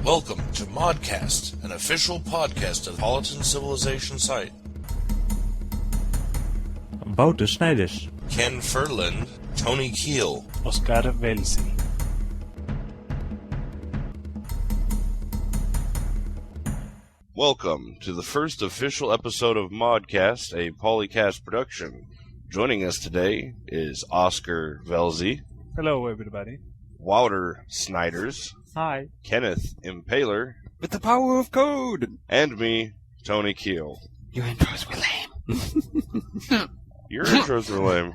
Welcome to ModCast, an official podcast of Apolyton Civilization Site. Wouter Snijders, Ken Ferland, Tony Kiehl, Velzi. Welcome to the first official episode of ModCast, a PolyCast production. Joining us today is Oscar Velzi. Hello, everybody. Wouter Snijders. Hi. Kenneth Impaler. With the power of code! And me, Tony Kiehl. Your intros were lame. Your intros were lame.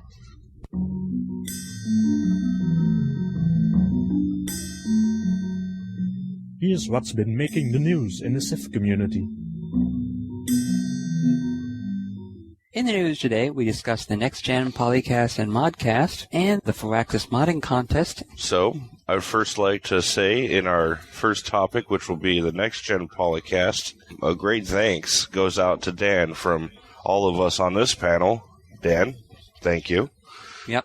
Here's what's been making the news in the Civ community. In the news today, we discussed the next-gen PolyCast and ModCast, and the Firaxis modding contest. So, I'd first like to say in our first topic, which will be the next-gen PolyCast, a great thanks goes out to Dan from all of us on this panel. Dan, thank you. Yep.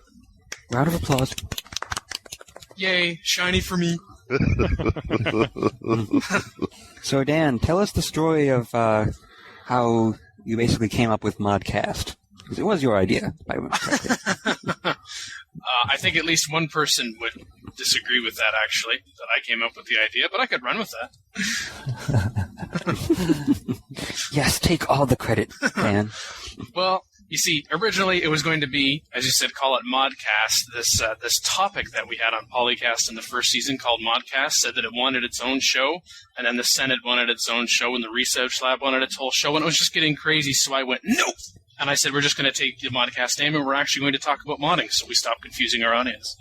Round of applause. Yay, shiny for me. So, Dan, tell us the story of how you basically came up with ModCast. Because it was your idea, if I remember correctly. I think at least one person would disagree with that, actually, that I came up with the idea, but I could run with that. Yes, take all the credit, Dan. Well, you see, originally it was going to be, as you said, call it ModCast. This topic that we had on PolyCast in the first season called ModCast said that it wanted its own show, and then the Senate wanted its own show, and the Research Lab wanted its whole show, and it was just getting crazy, so I went, nope! And I said, we're just going to take the ModCast name, and we're actually going to talk about modding, so we stopped confusing our audience.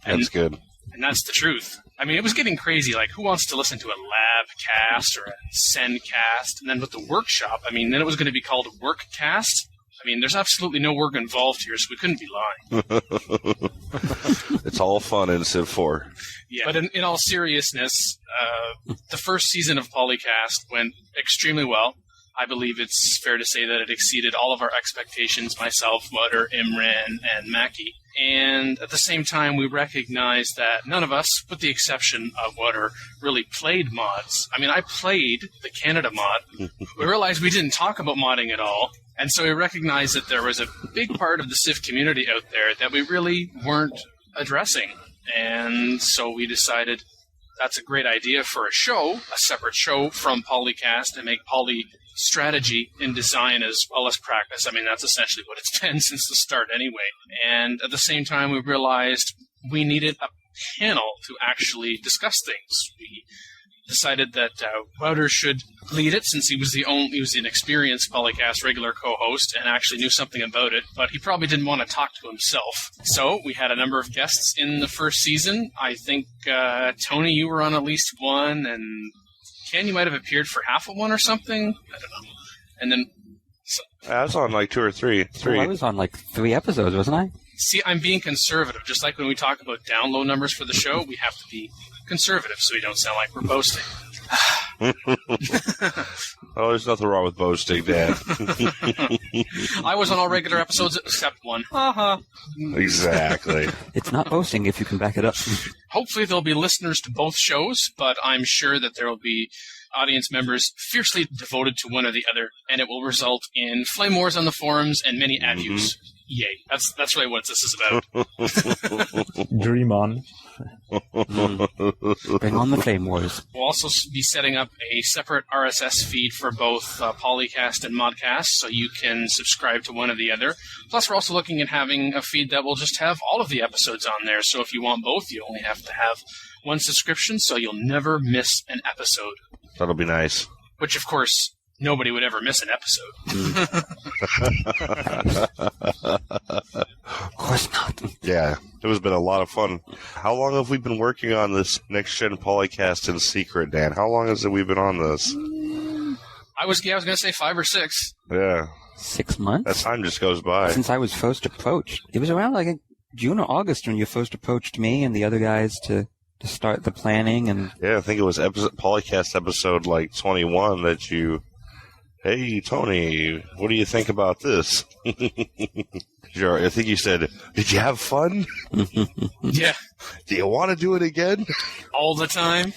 That's good. And that's the truth. I mean, it was getting crazy. Like, who wants to listen to a lab cast or a send cast? And then with the workshop, I mean, then it was going to be called a work cast. I mean, there's absolutely no work involved here, so we couldn't be lying. It's all fun in Civ 4. Yeah, but in all seriousness, the first season of PolyCast went extremely well. I believe it's fair to say that it exceeded all of our expectations, myself, Wouter, Imran, and Mackie. And at the same time, we recognized that none of us, with the exception of Wouter, really played mods. I mean, I played the Canada mod. We realized we didn't talk about modding at all. And so we recognized that there was a big part of the Civ community out there that we really weren't addressing. And so we decided that's a great idea for a show, a separate show from PolyCast, and make Poly strategy in design as well as practice. I mean, that's essentially what it's been since the start anyway. And at the same time, we realized we needed a panel to actually discuss things. We decided that Wouter should lead it, since he was an experienced PolyCast regular co-host and actually knew something about it, but he probably didn't want to talk to himself. So we had a number of guests in the first season. I think, Tony, you were on at least one, and Ken, you might have appeared for half of one or something. I don't know. And then... I was on like 2 or 3. Oh, I was on like 3 episodes, wasn't I? See, I'm being conservative. Just like when we talk about download numbers for the show, we have to be conservative so we don't sound like we're boasting. Oh, there's nothing wrong with boasting, Dan. I was on all regular episodes except one. Exactly. It's not boasting if you can back it up. Hopefully there'll be listeners to both shows, but I'm sure that there will be audience members fiercely devoted to one or the other, and it will result in flame wars on the forums and many ad views. Yay. That's really what this is about. Dream on. Bring on the flame wars. We'll also be setting up a separate RSS feed for both PolyCast and ModCast, so you can subscribe to one or the other. Plus, we're also looking at having a feed that will just have all of the episodes on there, so if you want both, you only have to have one subscription, so you'll never miss an episode. That'll be nice. Which, of course, nobody would ever miss an episode. Of course not. Yeah, it has been a lot of fun. How long have we been working on this next-gen PolyCast in secret, Dan? How long has we been on this? I was going to say 5 or 6. Yeah. 6 months? That time just goes by. Since I was first approached. It was around like June or August when you first approached me and the other guys to start the planning. And yeah, I think it was PolyCast episode like 21 that you... Hey, Tony, what do you think about this? Sure, I think you said, did you have fun? Yeah. Do you want to do it again? All the time.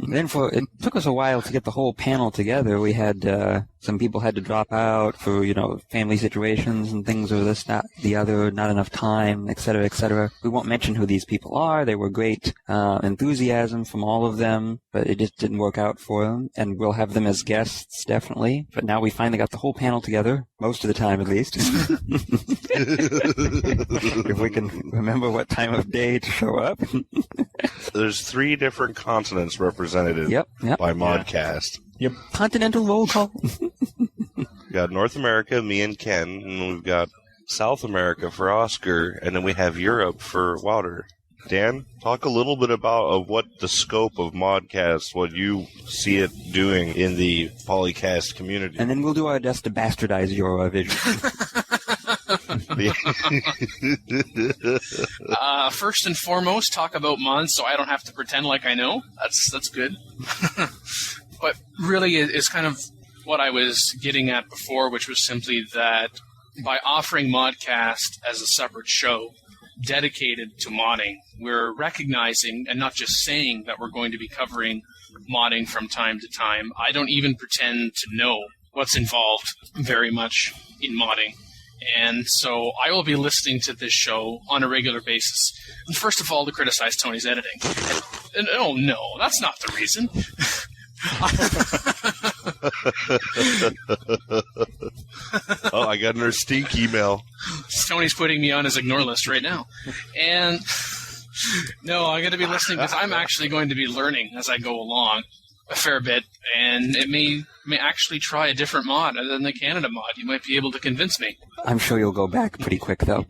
Then it took us a while to get the whole panel together. We had some people had to drop out for, family situations and things or this, that, the other, not enough time, et cetera, et cetera. We won't mention who these people are. They were great enthusiasm from all of them, but it just didn't work out for them. And we'll have them as guests, definitely. But now we finally got the whole panel together, most of the time at least. If we can remember what time of day to show up. There's 3 different continents represented by ModCast. Yep. Continental roll call. We got North America, me and Ken, and we've got South America for Oscar, and then we have Europe for Wouter. Dan, talk a little bit about what the scope of ModCast, what you see it doing in the PolyCast community. And then we'll do our best to bastardize your vision. First and foremost, talk about mods so I don't have to pretend like I know. That's good. But really is kind of what I was getting at before, which was simply that by offering ModCast as a separate show dedicated to modding, we're recognizing and not just saying that we're going to be covering modding from time to time. I don't even pretend to know what's involved very much in modding. And so I will be listening to this show on a regular basis. And first of all, to criticize Tony's editing. And oh no, that's not the reason. Oh, I got another stink email. Tony's putting me on his ignore list right now. And no, I'm going to be listening because I'm actually going to be learning as I go along a fair bit, and it may actually try a different mod other than the Canada mod. You might be able to convince me. I'm sure you'll go back pretty quick, though.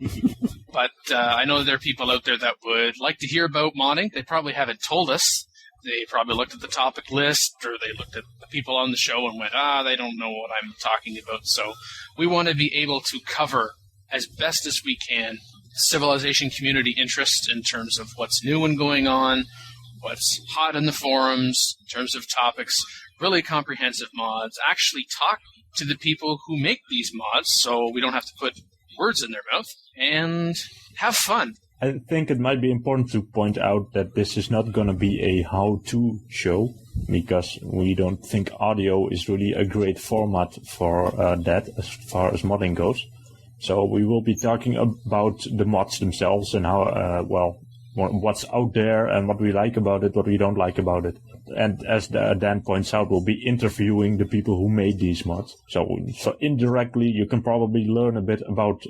But I know there are people out there that would like to hear about modding. They probably haven't told us. They probably looked at the topic list, or they looked at the people on the show and went, they don't know what I'm talking about. So we want to be able to cover, as best as we can, civilization community interest in terms of what's new and going on, what's hot in the forums, in terms of topics, really comprehensive mods, actually talk to the people who make these mods so we don't have to put words in their mouth, and have fun. I think it might be important to point out that this is not going to be a how-to show, because we don't think audio is really a great format for that as far as modding goes. So we will be talking about the mods themselves and how, what's out there and what we like about it, what we don't like about it. And as Dan points out, we'll be interviewing the people who made these mods. So indirectly, you can probably learn a bit about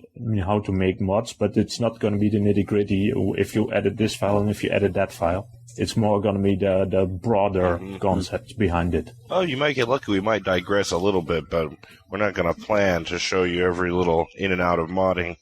how to make mods, but it's not going to be the nitty-gritty if you edit this file and if you edit that file. It's more going to be the broader concept behind it. Oh, you might get lucky. We might digress a little bit, but we're not going to plan to show you every little in and out of modding.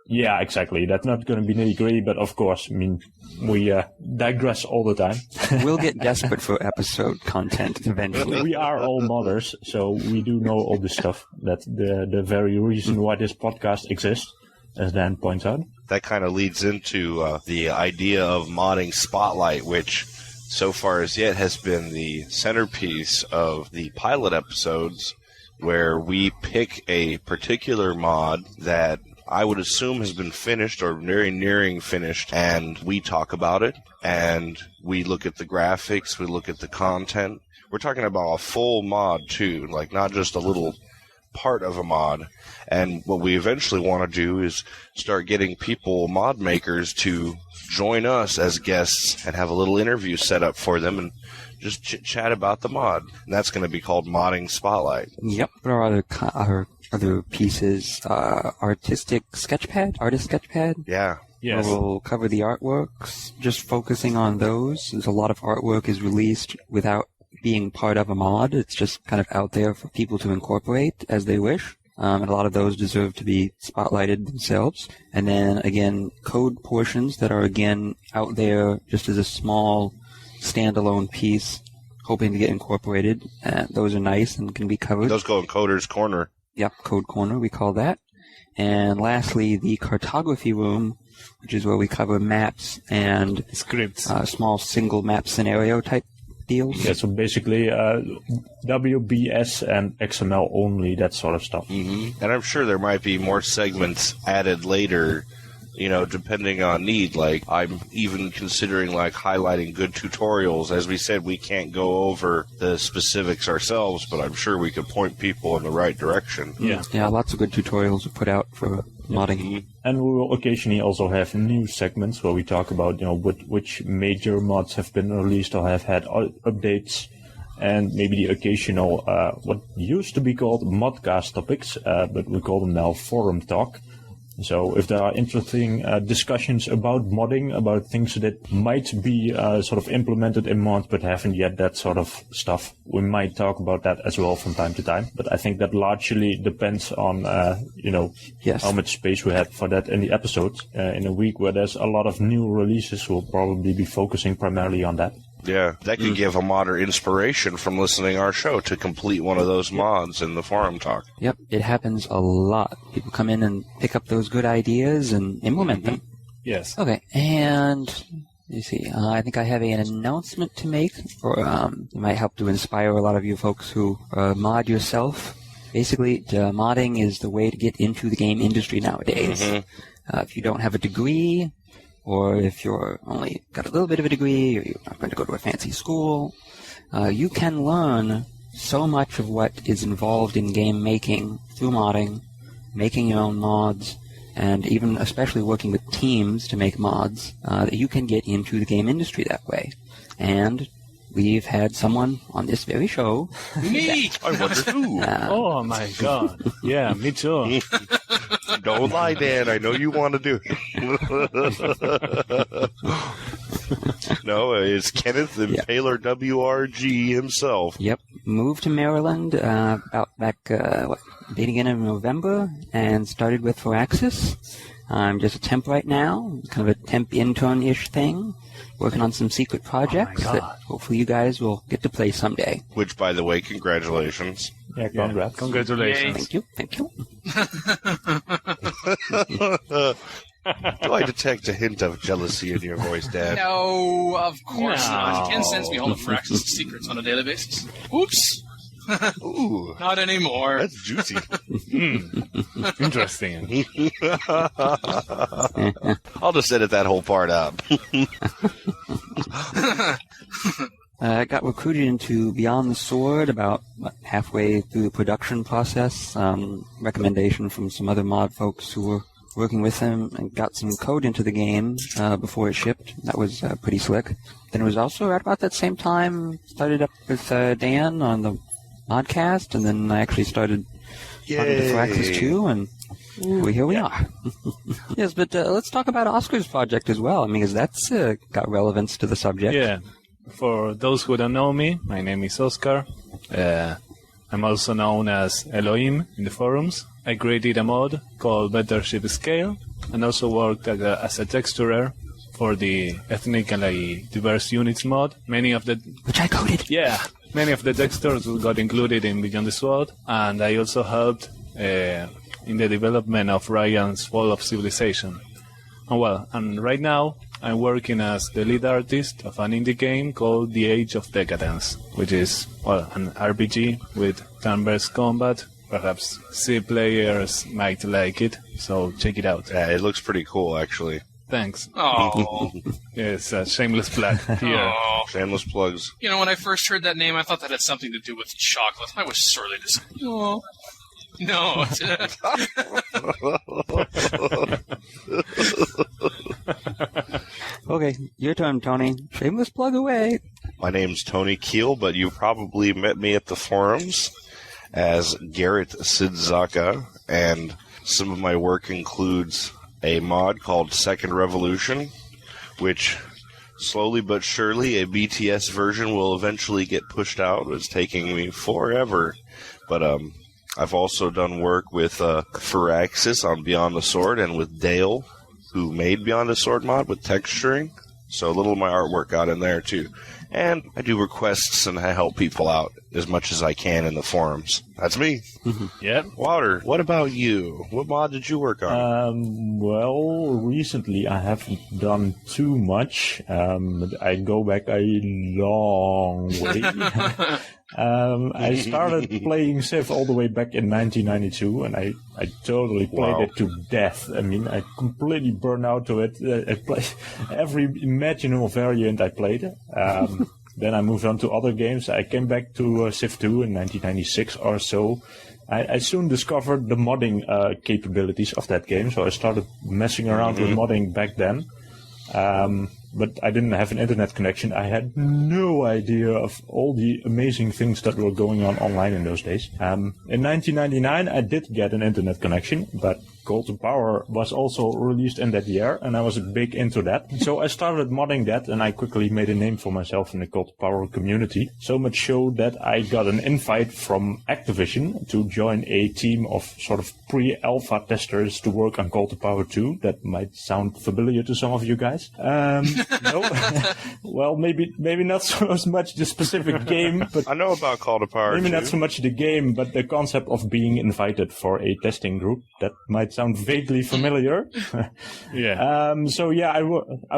Yeah, exactly. That's not going to be nitty-gritty, but of course, we digress all the time. We'll get desperate for episode content eventually. We are all modders, so we do know all this stuff. That's the very reason why this podcast exists, as Dan points out. That kind of leads into the idea of modding Spotlight, which so far as yet has been the centerpiece of the pilot episodes, where we pick a particular mod that I would assume has been finished or very nearing finished, and we talk about it, and we look at the graphics, we look at the content. We're talking about a full mod, too, like not just a little part of a mod. And what we eventually want to do is start getting people, mod makers, to join us as guests and have a little interview set up for them and just chit-chat about the mod. And that's going to be called Modding Spotlight. Yep. What are our other pieces? Artist Sketchpad? Yeah. Yes. We'll cover the artworks, just focusing on those. There's a lot of artwork is released without being part of a mod. It's just kind of out there for people to incorporate as they wish. And a lot of those deserve to be spotlighted themselves. And then, again, code portions that are, again, out there just as a small standalone piece, hoping to get incorporated. Those are nice and can be covered. Those go in Coder's Corner. Yep, Code Corner, we call that. And lastly, the cartography room, which is where we cover maps and scripts, small single map scenario type deals. Yeah, so basically WBS and XML only, that sort of stuff. Mm-hmm. And I'm sure there might be more segments added later depending on need. Like, I'm even considering, like, highlighting good tutorials. As we said, we can't go over the specifics ourselves, but I'm sure we could point people in the right direction. Yeah, lots of good tutorials are put out for modding. And we will occasionally also have new segments where we talk about, which major mods have been released or have had updates, and maybe the occasional, what used to be called ModCast topics, but we call them now Forum Talk. So if there are interesting discussions about modding, about things that might be sort of implemented in mod but haven't yet, that sort of stuff, we might talk about that as well from time to time. But I think that largely depends on, how much space we have for that in the episodes. In a week where there's a lot of new releases, we'll probably be focusing primarily on that. Yeah, that could give a modder inspiration from listening to our show to complete one of those mods in the forum talk. Yep, it happens a lot. People come in and pick up those good ideas and implement them. Yes. Okay, and let's see. I think I have an announcement to make, or it might help to inspire a lot of you folks who mod yourself. Basically, modding is the way to get into the game industry nowadays. If you don't have a degree, or if you're only got a little bit of a degree, or you're not going to go to a fancy school, you can learn so much of what is involved in game making through modding, making your own mods, and even especially working with teams to make mods, that you can get into the game industry that way. And we've had someone on this very show. Me! I wonder who. Oh my god. Yeah, me too. Don't lie, Dan. I know you want to do it. No, it's Kenneth Impaler WRG himself. Yep. Moved to Maryland about back, beginning of November, and started with Firaxis. I'm just a temp right now, kind of a temp intern-ish thing, working on some secret projects that hopefully you guys will get to play someday. Which, by the way, congratulations. Yeah, congrats. Congratulations. Thank you. Do I detect a hint of jealousy in your voice, Dad? No, of course No. not. Ken sends me all of Firaxis' secrets on a daily basis. Oops. Ooh, Not anymore. that's juicy. Interesting. I'll just edit that whole part out. I got recruited into Beyond the Sword about halfway through the production process. Recommendation from some other mod folks who were working with him, and got some code into the game before it shipped. That was pretty slick. Then it was also right about that same time, started up with Dan on the ModCast, and then I actually started on the Firaxis too, and here we are. Yes, but let's talk about Oscar's project as well. I mean, because that's got relevance to the subject. Yeah. For those who don't know me, my name is Oscar. I'm also known as Elhoim in the forums. I created a mod called Better Ship Scale, and also worked as a texturer for the ethnically diverse units mod. Which I coded. Yeah, many of the textures got included in Beyond the Sword, and I also helped in the development of Ryan's Wall of Civilization. And right now I'm working as the lead artist of an indie game called The Age of Decadence, which is, an RPG with turn-based combat. Perhaps C players might like it, so check it out. Yeah, it looks pretty cool, actually. Thanks. Oh. It's a shameless plug here. Oh. Shameless plugs. When I first heard that name, I thought that had something to do with chocolate. I was sorely disappointed. Oh. No. Okay, your turn, Tony. Shameless plug away. My name's Tony Kiehl, but you probably met me at the forums as GarretSidzaka, and some of my work includes a mod called Second Revolution, which slowly but surely a BTS version will eventually get pushed out. It's taking me forever, but I've also done work with Firaxis on Beyond the Sword, and with Dale, who made Beyond the Sword mod with texturing. So a little of my artwork got in there too. and I do requests and I help people out as much as I can in the forums. That's me. Yep. Wouter, what about you? What mod did you work on? Well, recently I haven't done too much. I go back a long way. I started playing Civ all the way back in 1992, and I totally played it to death. I mean, I completely burned out to it. I played every imaginable variant I played. Then I moved on to other games. I came back to Civ 2 in 1996 or so. I soon discovered the modding capabilities of that game, so I started messing around with modding back then. But I didn't have an internet connection. I had no idea of all the amazing things that were going on online in those days. In 1999, I did get an internet connection, but Call to Power was also released in that year, and I was big into that. So I started modding that, and I quickly made a name for myself in the Call to Power community. So much so that I got an invite from Activision to join a team of sort of pre-alpha testers to work on Call to Power 2. That might sound familiar to some of you guys. No? Well, maybe not so much the specific game, but I know about Call to Power. maybe not so much the game, but the concept of being invited for a testing group. That might sound vaguely familiar. Yeah. I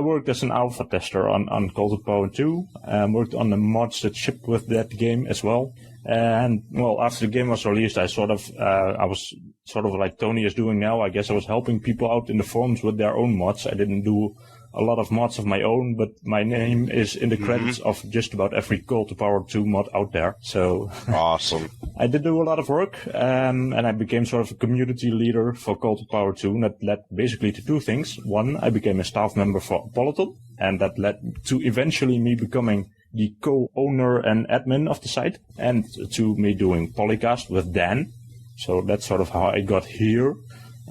worked as an alpha tester on Call to Power 2. Worked on the mods that shipped with that game as well. And well, after the game was released, I was sort of like Tony is doing now. I guess I was helping people out in the forums with their own mods. I didn't do a lot of mods of my own, but my name is in the credits of just about every Call to Power 2 mod out there. So Awesome. I did do a lot of work, and I became sort of a community leader for Call to Power 2, and that led basically to two things. One, I became a staff member for Apolyton, and that led to eventually me becoming the co-owner and admin of the site, and to me doing PolyCast with Dan. So that's sort of how I got here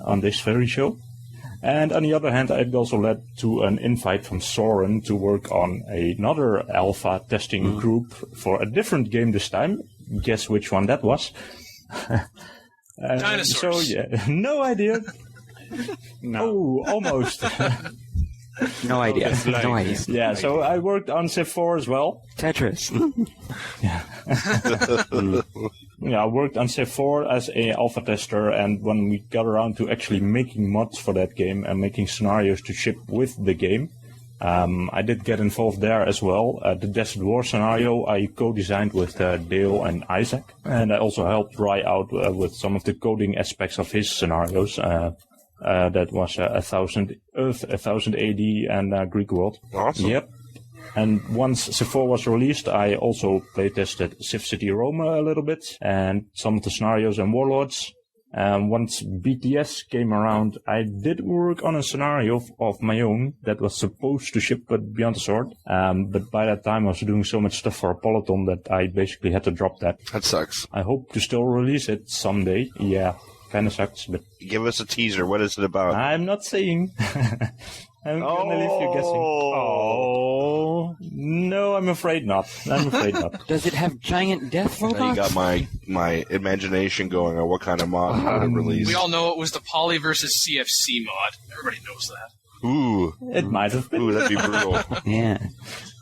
on this very show. And on the other hand, it also led to an invite from Soren to work on another alpha testing group for a different game this time. Guess which one that was? Dinosaurs. So, yeah, no idea. No, almost. No idea. No idea. Yeah, so I worked on Civ 4 as well. Tetris. Yeah, I worked on Civ 4 as a alpha tester, and when we got around to actually making mods for that game and making scenarios to ship with the game, I did get involved there as well. The Desert War scenario I co-designed with Dale and Isaac, and I also helped Ry out with some of the coding aspects of his scenarios. That was 1000 Earth, 1000 AD, and Greek world. Awesome. Yep. And once Civ 4 was released, I also playtested Civ City Roma a little bit, and some of the scenarios and warlords. Once BTS came around, I did work on a scenario of my own that was supposed to ship with Beyond the Sword. But by that time, I was doing so much stuff for Apolyton that I basically had to drop that. That sucks. I hope to still release it someday. Yeah, kind of sucks, but Give us a teaser. What is it about? I'm not saying. I'm gonna leave you guessing. Oh, no, I'm afraid not. Does it have giant death Now robots? you got my imagination going on what kind of mod would it release. We all know it was the Poly versus CFC mod. Everybody knows that. Ooh. It might have been. Ooh, that'd be brutal. Yeah.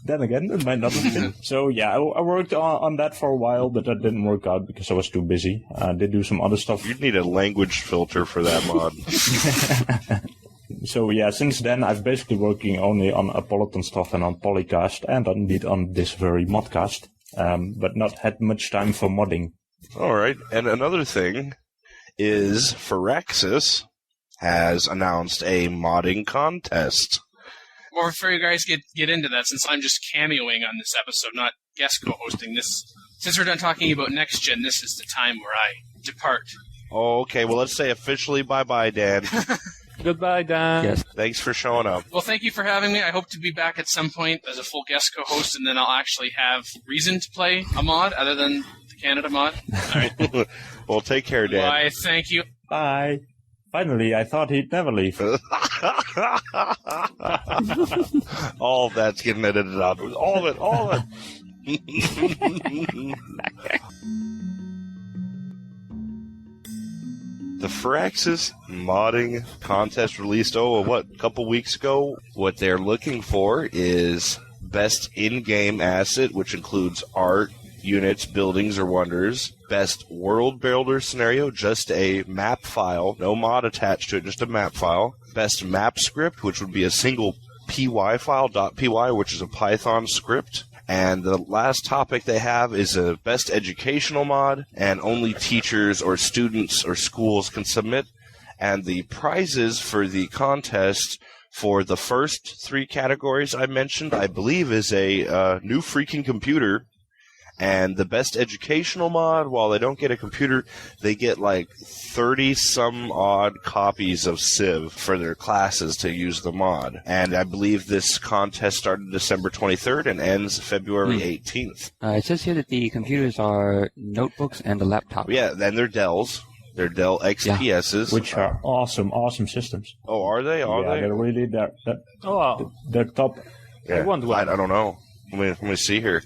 Then again, it might not have been. So yeah, I worked on that for a while, but that didn't work out because I was too busy. I did do some other stuff. You'd need a language filter for that mod. So yeah, since then I've basically working only on Apolyton stuff and on PolyCast, and indeed on this very ModCast, but not had much time for modding. All right. And another thing is Firaxis has announced a modding contest. Well, before you guys get into that, since I'm just cameoing on this episode, not guest co-hosting this, since we're done talking about next gen, this is the time where I depart. Oh, okay. Well, let's say officially bye-bye, Dan. Goodbye, Dan. Yes. Thanks for showing up. Well, thank you for having me. I hope to be back at some point as a full guest co-host, and then I'll actually have reason to play a mod other than the Canada mod. All right. Well, take care, Dan. Why, thank you. Bye. Finally, I thought he'd never leave. All of that's getting edited out. All of it. The Firaxis modding contest released, a couple weeks ago. What they're looking for is best in-game asset, which includes art, units, buildings, or wonders. Best world builder scenario, just a map file, no mod attached to it, just a map file. Best map script, which would be a single py file, .py, which is a Python script. And the last topic they have is a best educational mod, and only teachers or students or schools can submit. And the prizes for the contest for the first 3 categories I mentioned, I believe, is a new freaking computer. And the best educational mod, while they don't get a computer, they get like 30-some-odd copies of Civ for their classes to use the mod. And I believe this contest started December 23rd and ends February 18th. It says here that the computers are notebooks and a laptop. Yeah, and they're Dells. They're Dell XPSs. Which are awesome systems. Oh, are they? They're really, they're top. Yeah, I want one. I don't know. Let me see here.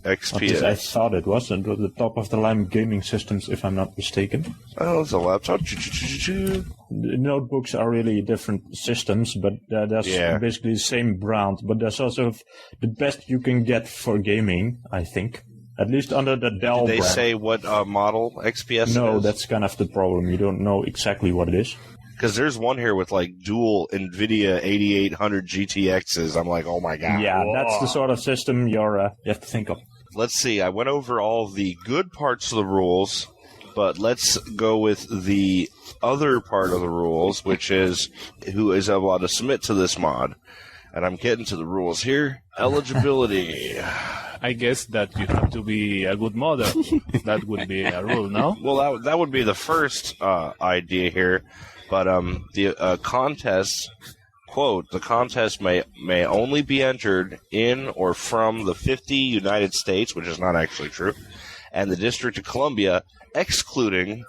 XP. I thought it was the top-of-the-line gaming systems, if I'm not mistaken. Oh, it's a laptop. The notebooks are really different systems, but there's basically the same brand. But there's also the best you can get for gaming, I think. At least under the Dell Did they brand. say what model XPS No, is? that's kind of the problem. You don't know exactly what it is. Because there's one here with like dual NVIDIA 8800 GTXs. I'm like, oh my god. Yeah, Whoa. that's the sort of system you have to think of. Let's see. I went over all the good parts of the rules, but let's go with the other part of the rules, which is who is allowed to submit to this mod. And I'm getting to the rules here. Eligibility. I guess that you have to be a good modder. That would be a rule, no? Well, that would be the first idea here. But the contest, quote, the contest may only be entered in or from the 50 United States, which is not actually true, and the District of Columbia, excluding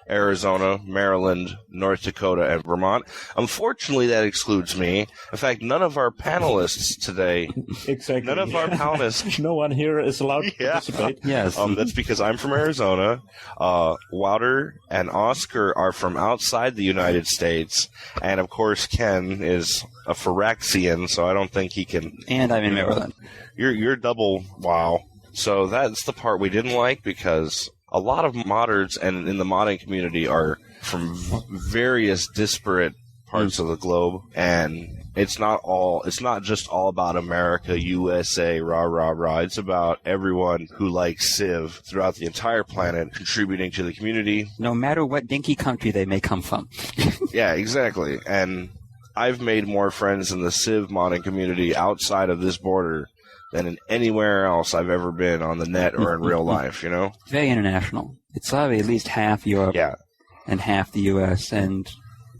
Arizona, Maryland, North Dakota, and Vermont. Unfortunately, that excludes me. In fact, none of our panelists today, Exactly. none of our panelists. No one here is allowed to participate. Yes. That's because I'm from Arizona. Wouter and Oscar are from outside the United States. And, of course, Ken is a Phyraxian, so I don't think he can. And I'm in Maryland. You're double. Wow. So that's the part we didn't like because a lot of modders and in the modding community are from various disparate parts of the globe, and it's not just all about America, USA, rah, rah, rah. It's about everyone who likes Civ throughout the entire planet contributing to the community. No matter what dinky country they may come from. Yeah, exactly. And I've made more friends in the Civ modding community outside of this border than in anywhere else I've ever been on the net or in real life, you know? It's very international. It's probably at least half Europe and half the U.S. and,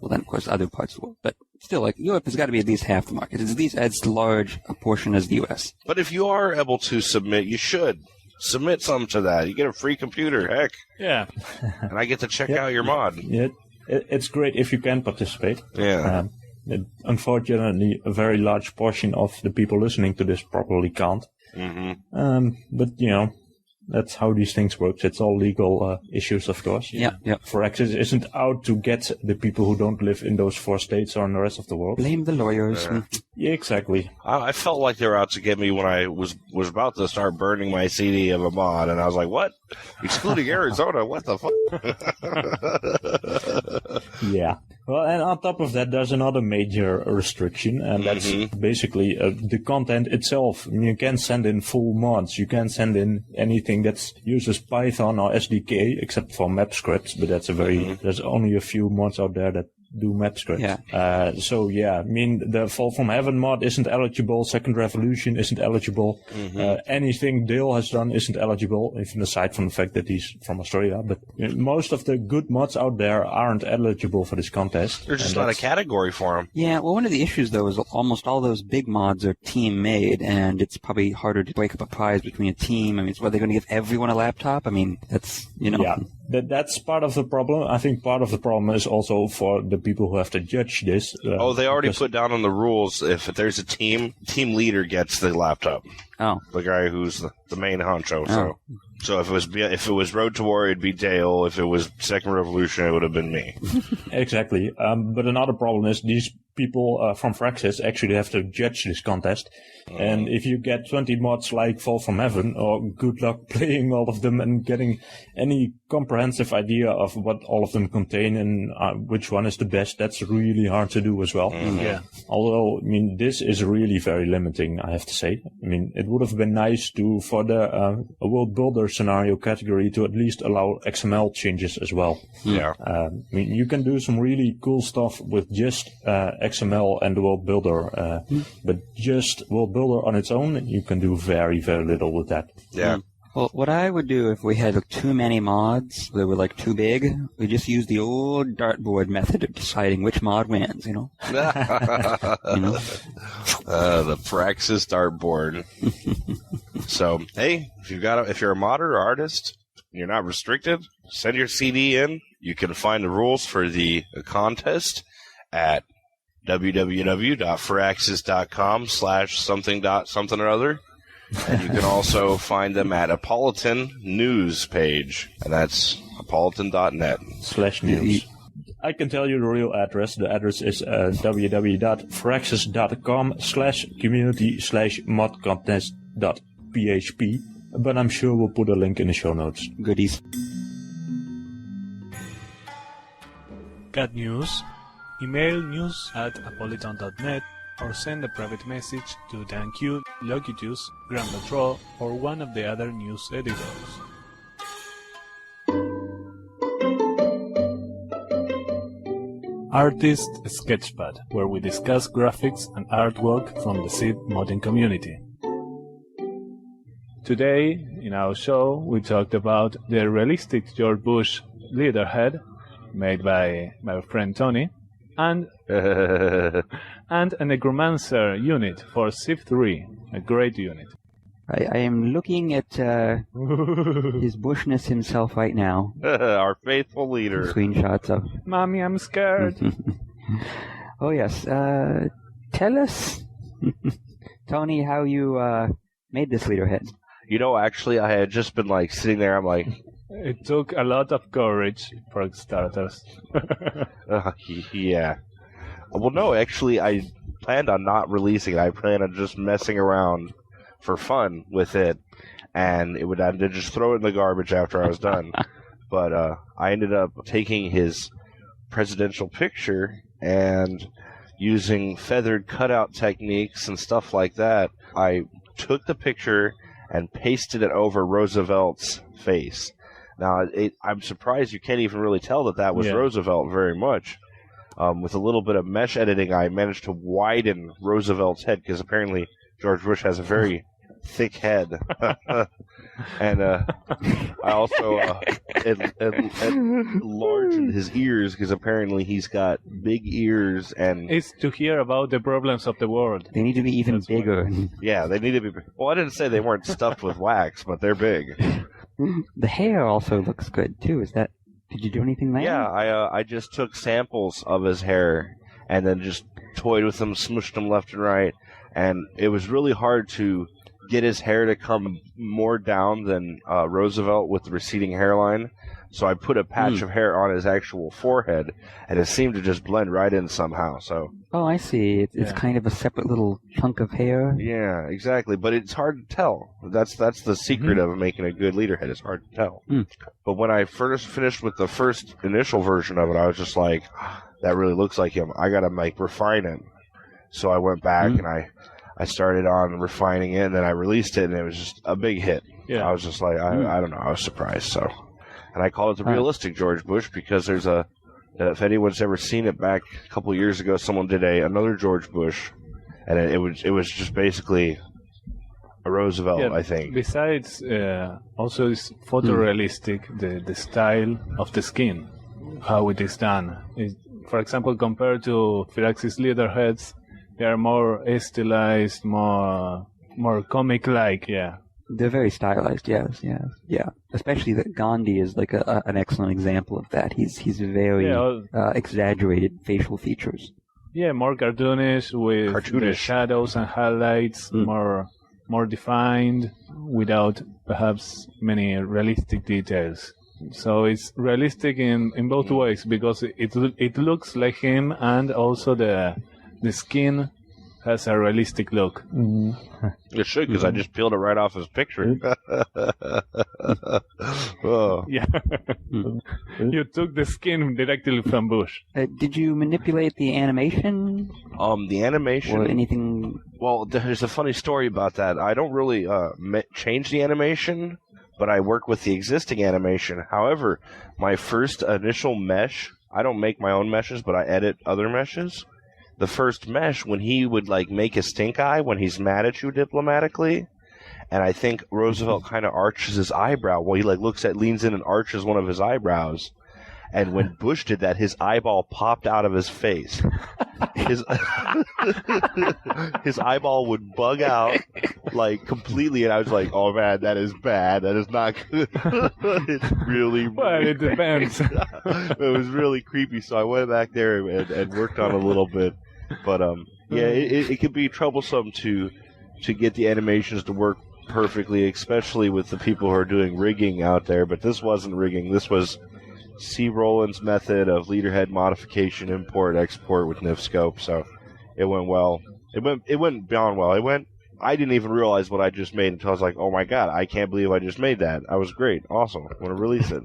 well, then, of course, other parts of the world. But still, like, Europe has got to be at least half the market. It's at least as large a portion as the U.S. But if you are able to submit, you should. Submit some to that. You get a free computer, heck. Yeah. And I get to check out your mod. Yeah, it's great if you can participate. Yeah. Unfortunately, a very large portion of the people listening to this probably can't. Mm-hmm. But, you know, that's how these things work. It's all legal issues, of course. Yeah. Firaxis isn't out to get the people who don't live in those 4 states or in the rest of the world. Blame the lawyers. Yeah, exactly. I felt like they were out to get me when I was about to start burning my CD of a mod, and I was like, what? Excluding Arizona? What the fuck? Yeah. Well, and on top of that, there's another major restriction, and that's basically the content itself. I mean, you can't send in full mods. You can't send in anything that uses Python or SDK, except for map scripts, but that's there's only a few mods out there that do map scripts. Yeah. So, yeah, I mean, the Fall from Heaven mod isn't eligible. Second Revolution isn't eligible. Anything Dale has done isn't eligible, even aside from the fact that he's from Australia. But you know, most of the good mods out there aren't eligible for this contest. There's just not a category for them. Yeah, well, one of the issues, though, is almost all those big mods are team-made, and it's probably harder to break up a prize between a team. I mean, they're going to give everyone a laptop? I mean, that's, you know. Yeah, that's part of the problem. I think part of the problem is also for the people who have to judge this. They already put down on the rules if there's a team leader gets the laptop. Oh. The guy who's the main honcho. So if it was Road to War, it'd be Dale. If it was Second Revolution, it would have been me. Exactly. But another problem is these people from Firaxis actually have to judge this contest. And if you get 20 mods like Fall from Heaven, or good luck playing all of them and getting any comprehensive idea of what all of them contain and which one is the best, that's really hard to do as well. Yeah. Although, I mean, this is really very limiting, I have to say. I mean, it would have been nice for the World Builder scenario category to at least allow XML changes as well. Yeah. I mean, you can do some really cool stuff with just XML and the World Builder, but just World Builder on its own, you can do very, very little with that. Yeah. Well, what I would do if we had too many mods that were like too big, we just use the old dartboard method of deciding which mod wins, you know? The Praxis dartboard. So, hey, if you're a modder or artist, you're not restricted, send your CD in. You can find the rules for the contest at www.firaxis.com/something or other. And you can also find them at Apolyton news page, and that's apolyton.net. /news. I can tell you the real address. The address is www.firaxis.com/community/modcontest.php, but I'm sure we'll put a link in the show notes. Goodies. Got news? Email news@apolyton.net or send a private message to Dan Kiehl, Locutus, Grand Patrol, or one of the other news editors. Artist Sketchpad, where we discuss graphics and artwork from the Civ modding community. Today, in our show, we talked about the realistic George Bush leaderhead made by my friend Tony, and a necromancer unit for Civ 3, a great unit. I am looking at his bushness himself right now. Our faithful leader. Screenshots of. Mommy, I'm scared. Oh yes. Tell us, Tony, how you made this leaderhead. You know, actually, I had just been like sitting there. I'm like, It took a lot of courage, for starters. yeah. Well, no, actually, I planned on not releasing it. I planned on just messing around for fun with it, and I'd just throw it in the garbage after I was done. But I ended up taking his presidential picture and using feathered cutout techniques and stuff like that. I took the picture and pasted it over Roosevelt's face. Now, I'm surprised you can't even really tell that was Roosevelt very much. With a little bit of mesh editing, I managed to widen Roosevelt's head, because apparently George Bush has a very thick head. And I also enlarged his ears, because apparently he's got big ears. And It's to hear about the problems of the world. They need to be even bigger. yeah, they need to be. Well, I didn't say they weren't stuffed with wax, but they're big. The hair also looks good too. Did you do anything there? Yeah, I just took samples of his hair and then just toyed with them, smushed them left and right, and it was really hard to get his hair to come more down than Roosevelt with the receding hairline. So I put a patch of hair on his actual forehead, and it seemed to just blend right in somehow. So. Oh, I see. It's kind of a separate little chunk of hair. Yeah, exactly. But it's hard to tell. That's the secret of making a good leaderhead. It's hard to tell. But when I first finished with the first initial version of it, I was just like, that really looks like him. I gotta refine it. So I went back and I started on refining it, and then I released it, and it was just a big hit. Yeah. I was just like, I don't know. I was surprised. So. And I call it the realistic George Bush, because there's if anyone's ever seen it back a couple of years ago, someone did another George Bush, and it was just basically a Roosevelt, I think. Besides, also it's photorealistic, the style of the skin, how it is done. For example, compared to Firaxis leaderheads, they are more stylized, more comic-like, They're very stylized, yes. Especially that Gandhi is like an excellent example of that. He's very exaggerated facial features. Yeah, more cartoonish with the shadows and highlights, more defined, without perhaps many realistic details. So it's realistic in both ways, because it looks like him, and also the the skin has a realistic look. It should, because I just peeled it right off his picture. Oh. Yeah. You took the skin directly from Bush. Did you manipulate the animation The animation... or anything? Well, there's a funny story about that. I don't really change the animation, but I work with the existing animation. However, my first initial mesh, I don't make my own meshes, but I edit other meshes. The first mesh, when he would make a stink eye when he's mad at you diplomatically, and I think Roosevelt kind of arches his eyebrow. Well, he leans in and arches one of his eyebrows. And when Bush did that, his eyeball popped out of his face. His eyeball would bug out completely, and I was like, "Oh man, that is bad. That is not good." It's really well, it depends. It was really creepy, so I went back there and worked on it a little bit. But yeah, it could be troublesome to get the animations to work perfectly, especially with the people who are doing rigging out there. But this wasn't rigging. This was C. Rowland's method of leaderhead modification, import, export with NIF scope. So it went well. It went beyond well. I didn't even realize what I just made until I was like, "Oh my god, I can't believe I just made that. That was great. Awesome. I'm going to release it."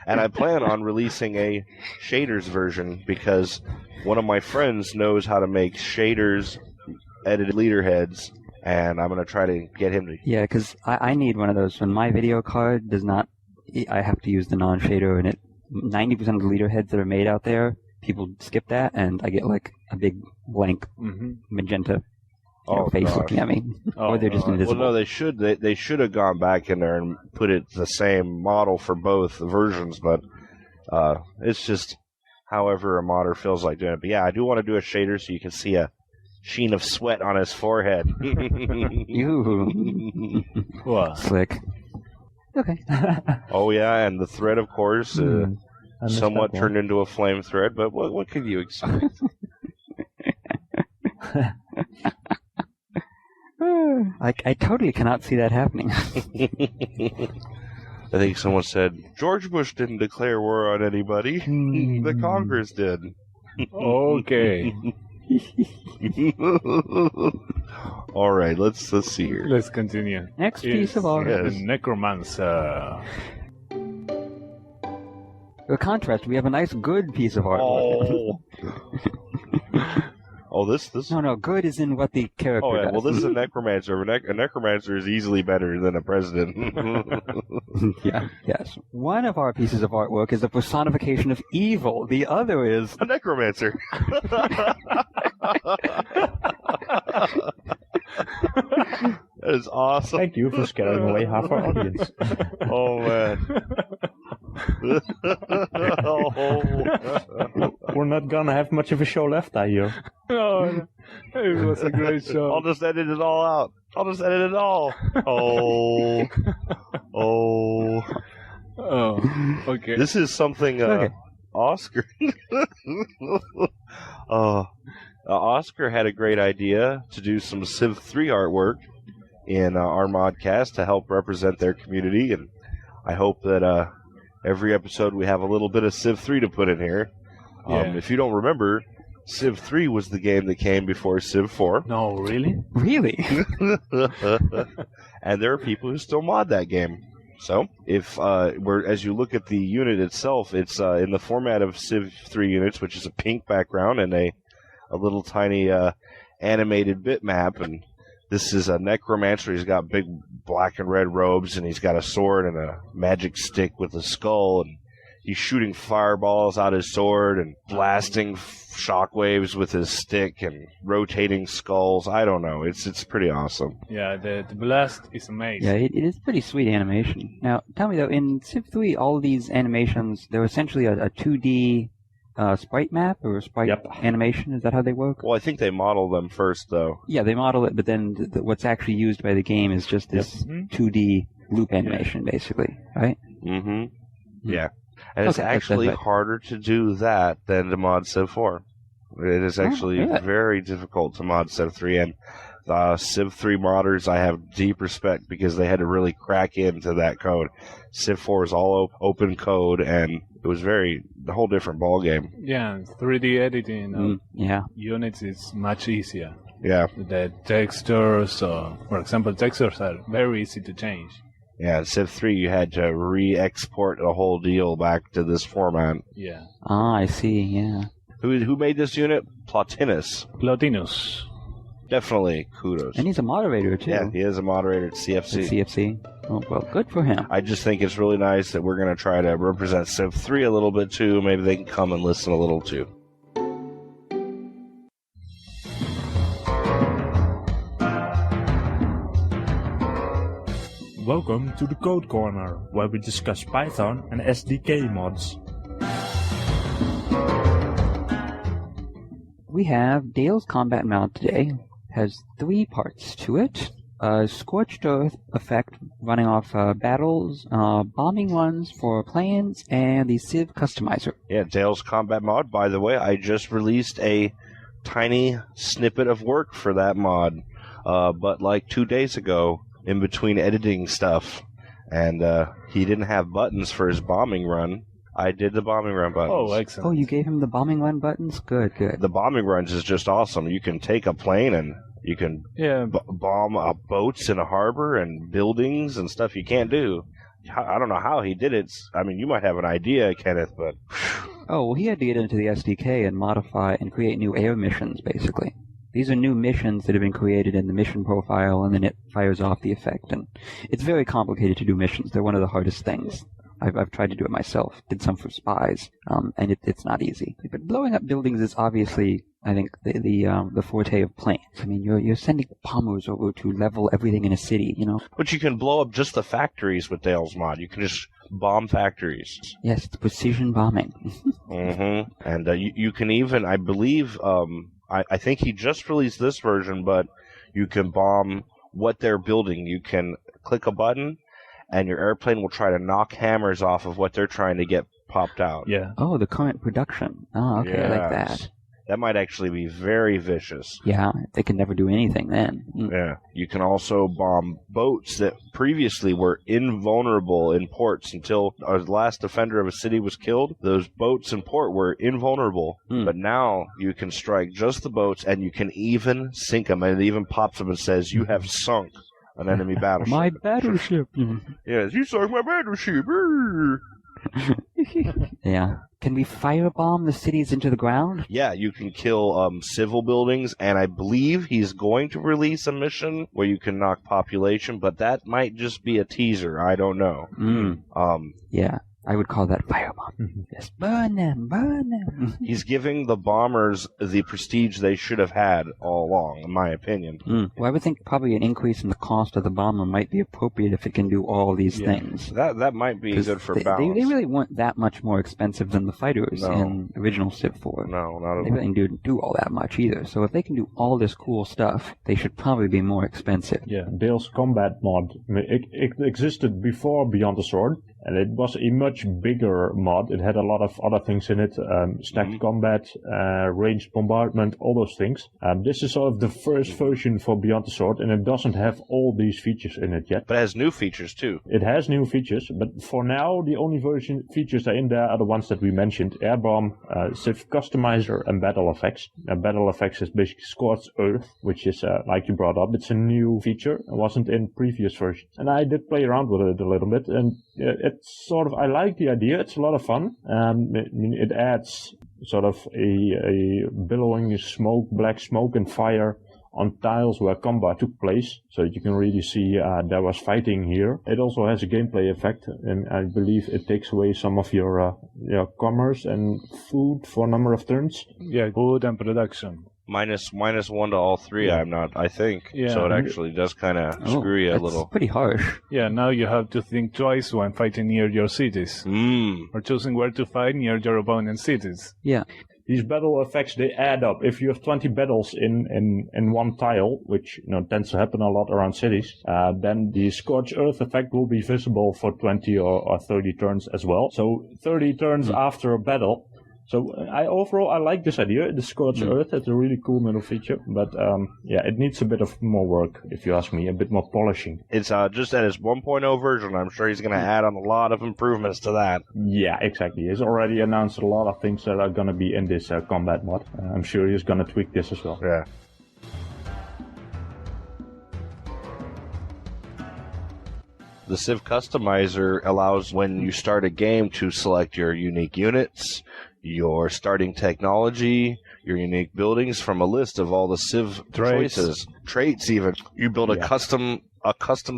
And I plan on releasing a shaders version because one of my friends knows how to make shaders, edited leaderheads, and I'm going to try to get him to... Yeah, because I need one of those. When my video card does not... I have to use the non-shader, and 90% of the leaderheads that are made out there, people skip that, and I get a big blank magenta face gosh. looking at me. Or they're just invisible. Well, no, they should have gone back in there and put it the same model for both versions, but it's just however a modder feels like doing it. But yeah, I do want to do a shader so you can see a sheen of sweat on his forehead. Ew. Wow. Slick. Okay. Oh yeah, and the thread, of course, somewhat turned into a flame thread. But what could you expect? I totally cannot see that happening. I think someone said George Bush didn't declare war on anybody. The Congress did. Okay. All right, let's see here. Let's continue. Next piece of art. Yes. Necromancer. For contrast, we have a nice good piece of art. Oh, this. No, good is in what the character Oh yeah, does. well this is a necromancer. A necromancer is easily better than a president. Yeah, yes. One of our pieces of artwork is the personification of evil. The other is A necromancer. That is awesome. Thank you for scaring away half our audience. Oh man. We're not gonna have much of a show left, I hear. Oh, it was a great show. I'll just edit it all out. I'll just edit it all. Oh. Okay. This is something Oscar. Oscar had a great idea to do some Civ 3 artwork in our ModCast to help represent their community, and I hope that every episode we have a little bit of Civ 3 to put in here. If you don't remember, Civ 3 was the game that came before Civ 4. No, really? really. And there are people who still mod that game. So, as you look at the unit itself, it's in the format of Civ 3 units, which is a pink background and a little tiny animated bitmap. And this is a necromancer. He's got big black and red robes, and he's got a sword and a magic stick with a skull, and he's shooting fireballs out his sword and blasting shockwaves with his stick and rotating skulls. I don't know. It's pretty awesome. Yeah, the blast is amazing. Yeah, it is pretty sweet animation. Now, tell me though, in Civ 3, all these animations, they're essentially a 2D sprite map or sprite animation. Is that how they work? Well, I think they model them first, though. Yeah, they model it, but then what's actually used by the game is just this 2D loop animation, basically, right? Mm-hmm. Yeah. And it's actually harder to do that than to mod Civ 4. It is actually very difficult to mod Civ 3, and Civ 3 modders, I have deep respect because they had to really crack into that code. Civ 4 is all open code, and it was a whole different ballgame. Yeah, 3D editing of Yeah. units is much easier. Yeah. The textures, for example, textures are very easy to change. Yeah, in Civ 3, you had to re-export the whole deal back to this format. Yeah. Ah, I see, yeah. Who made this unit? Plotinus. Plotinus. Definitely kudos. And he's a moderator, too. Yeah, he is a moderator at CFC. At CFC. Oh, well, good for him. I just think it's really nice that we're going to try to represent Civ 3 a little bit, too. Maybe they can come and listen a little, too. Welcome to the Code Corner, where we discuss Python and SDK mods. We have Dale's combat mod today. Has 3 parts to it. Scorched Earth effect running off battles, bombing runs for planes, and the Civ customizer. Yeah, Dale's combat mod. By the way, I just released a tiny snippet of work for that mod, but like 2 days ago, in between editing stuff, and he didn't have buttons for his bombing run. I did the bombing run buttons. Oh, excellent. Oh, you gave him the bombing run buttons? Good, good. The bombing runs is just awesome. You can take a plane and you can bomb boats in a harbor and buildings and stuff you can't do. I don't know how he did it. I mean, you might have an idea, Kenneth, but... Oh, well, he had to get into the SDK and modify and create new air missions, basically. These are new missions that have been created in the mission profile, and then it fires off the effect. And it's very complicated to do missions. They're one of the hardest things. I've tried to do it myself. Did some for spies, and it's not easy. But blowing up buildings is obviously, I think, the forte of planes. I mean, you're sending bombers over to level everything in a city, you know. But you can blow up just the factories with Dale's mod. You can just bomb factories. Yes, it's precision bombing. Mm-hmm. And you can even, I believe, I think he just released this version, but you can bomb what they're building. You can click a button, and your airplane will try to knock hammers off of what they're trying to get popped out. Yeah. Oh, the current production. Oh, okay, Yes. I like that. That might actually be very vicious. Yeah, they can never do anything then. Yeah. You can also bomb boats that previously were invulnerable in ports until the last defender of a city was killed. Those boats in port were invulnerable. But now you can strike just the boats, and you can even sink them. And it even pops up and says, you have sunk an enemy battleship. My battleship. Yes, you sunk my battleship. Yeah. Can we firebomb the cities into the ground? Yeah, you can kill civil buildings, and I believe he's going to release a mission where you can knock population, but that might just be a teaser. I don't know. Yeah, I would call that firebomb. Just burn them, burn them. He's giving the bombers the prestige they should have had all along, in my opinion. Well, I would think probably an increase in the cost of the bomber might be appropriate if it can do all these things. That might be good for balance. They really weren't that much more expensive than the fighters in original Civ 4. No, not at all. They really didn't do all that much either. So if they can do all this cool stuff, they should probably be more expensive. Yeah, Dale's combat mod, it existed before Beyond the Sword, and it was a much bigger mod. It had a lot of other things in it, stacked combat, ranged bombardment, all those things. This is sort of the first version for Beyond the Sword, and it doesn't have all these features in it yet. But it has new features, too. It has new features, but for now, the only features that are in there are the ones that we mentioned. Air Bomb, Civ Customizer, and Battle Effects. Battle Effects is basically Scorched Earth, which is, like you brought up, it's a new feature. It wasn't in previous versions. And I did play around with it a little bit, and it's sort of, I like the idea. It's a lot of fun. It adds sort of a billowing smoke, black smoke and fire on tiles where combat took place, so that you can really see there was fighting here. It also has a gameplay effect, and I believe it takes away some of your commerce and food for a number of turns. Yeah, food and production. Minus one to all three, I think. Yeah. So it actually does kind of screw you a little. Pretty harsh. Yeah, now you have to think twice when fighting near your cities. Or choosing where to fight near your opponent's cities. Yeah. These battle effects, they add up. If you have 20 battles in one tile, which tends to happen a lot around cities, then the Scorched Earth effect will be visible for 20 or 30 turns as well. So 30 turns after a battle. So I like this idea. The Scorched Earth, it's a really cool middle feature, but it needs a bit of more work, if you ask me, a bit more polishing. It's just at his 1.0 version. I'm sure he's going to add on a lot of improvements to that. Yeah, exactly. He's already announced a lot of things that are going to be in this combat mod. I'm sure he's going to tweak this as well. Yeah. The Civ Customizer allows, when you start a game, to select your unique units, your starting technology, your unique buildings from a list of all the Civ choices, traits even. You build a custom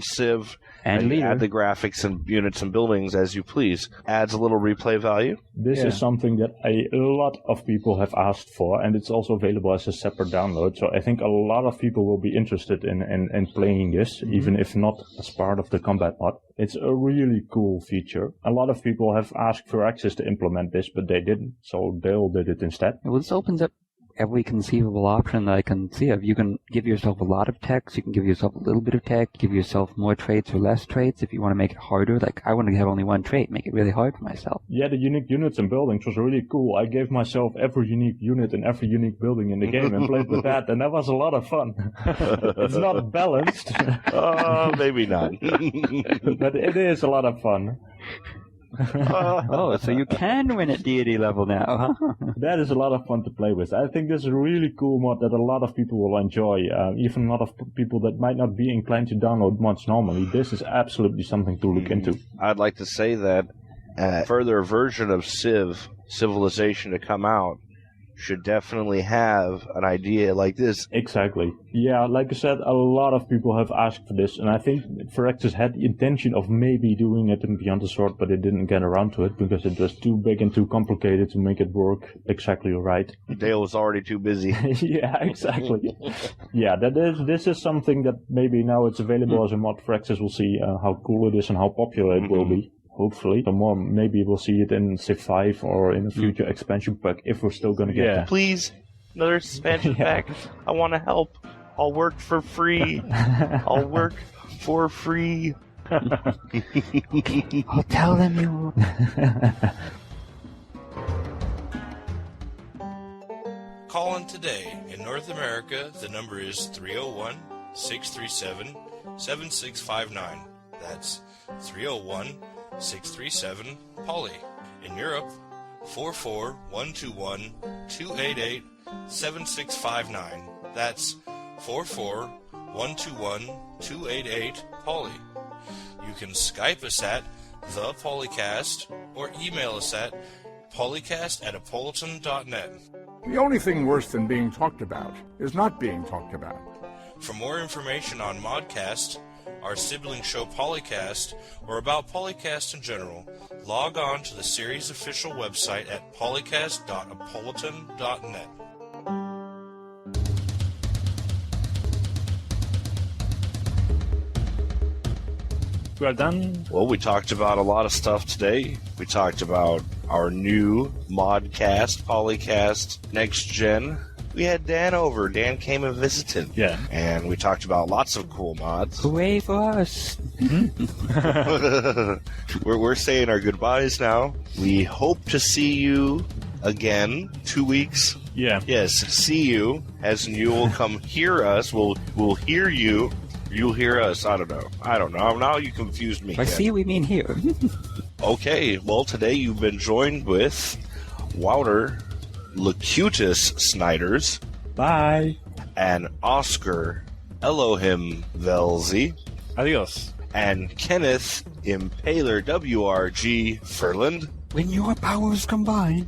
Civ, and you add the graphics and units and buildings as you please. Adds a little replay value. This is something that a lot of people have asked for, and it's also available as a separate download. So I think a lot of people will be interested in playing this, even if not as part of the combat mod. It's a really cool feature. A lot of people have asked for access to implement this, but they didn't, so Dale did it instead. Well, this opens up every conceivable option that I can see of. You can give yourself a lot of text, you can give yourself a little bit of text, give yourself more traits or less traits if you want to make it harder. Like, I want to have only one trait, make it really hard for myself. Yeah, the unique units and buildings was really cool. I gave myself every unique unit and every unique building in the game and played with that, and that was a lot of fun. It's not balanced. Maybe not. But it is a lot of fun. Oh, so you can win at deity level now, huh? That is a lot of fun to play with. I think this is a really cool mod that a lot of people will enjoy. Even a lot of people that might not be inclined to download mods normally. This is absolutely something to look into. I'd like to say that a further version of Civilization to come out should definitely have an idea like this. Exactly. Yeah, like I said, a lot of people have asked for this, and I think Firaxis had the intention of maybe doing it in Beyond the Sword, but it didn't get around to it because it was too big and too complicated to make it work exactly right. Dale was already too busy. Yeah, exactly. Yeah, this is something that maybe now it's available as a mod. Firaxis will see how cool it is and how popular it will be. Hopefully. So more, maybe we'll see it in Civ 5 or in a future expansion pack if we're still going to get it. Please, another expansion pack. I want to help. I'll work for free. I'll work for free. I'll tell them you. Call in today. In North America, the number is 301-637-7659. That's 301-637-POLY. In Europe, 44121-288-7659. That's 44121-288-POLY. You can Skype us at the PolyCast or email us at polycast@apolyton.net. The only thing worse than being talked about is not being talked about. For more information on ModCast, our sibling show PolyCast, or about PolyCast in general, log on to the series' official website at polycast.apolyton.net. We are done. Well, we talked about a lot of stuff today. We talked about our new ModCast, PolyCast, Next Gen. We had Dan over. Dan came and visited. Yeah. And we talked about lots of cool mods. Hooray for us. We're saying our goodbyes now. We hope to see you again 2 weeks. Yeah. Yes, see you, as in you will come hear us. We'll hear you. You'll hear us. I don't know. Now you confused me. By see, we mean here. Okay, well, today you've been joined with Wouter, Locutus Snijders, Bye. and Oscar Elhoim Velzi, Adios. and Kenneth Impaler WRG Ferland, When your powers combine.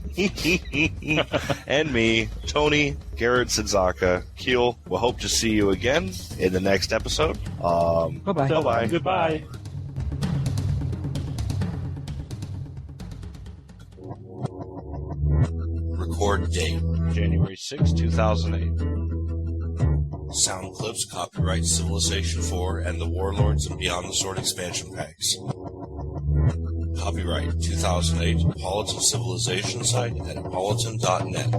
and me, Tony GarretSidzaka Kiehl. We'll hope to see you again in the next episode. Bye-bye. Bye-bye. Goodbye. Record date. January 6, 2008. Sound clips copyright Civilization 4 and the Warlords and Beyond the Sword expansion packs. Copyright 2008 Apolyton Civilization Site at apolyton.net.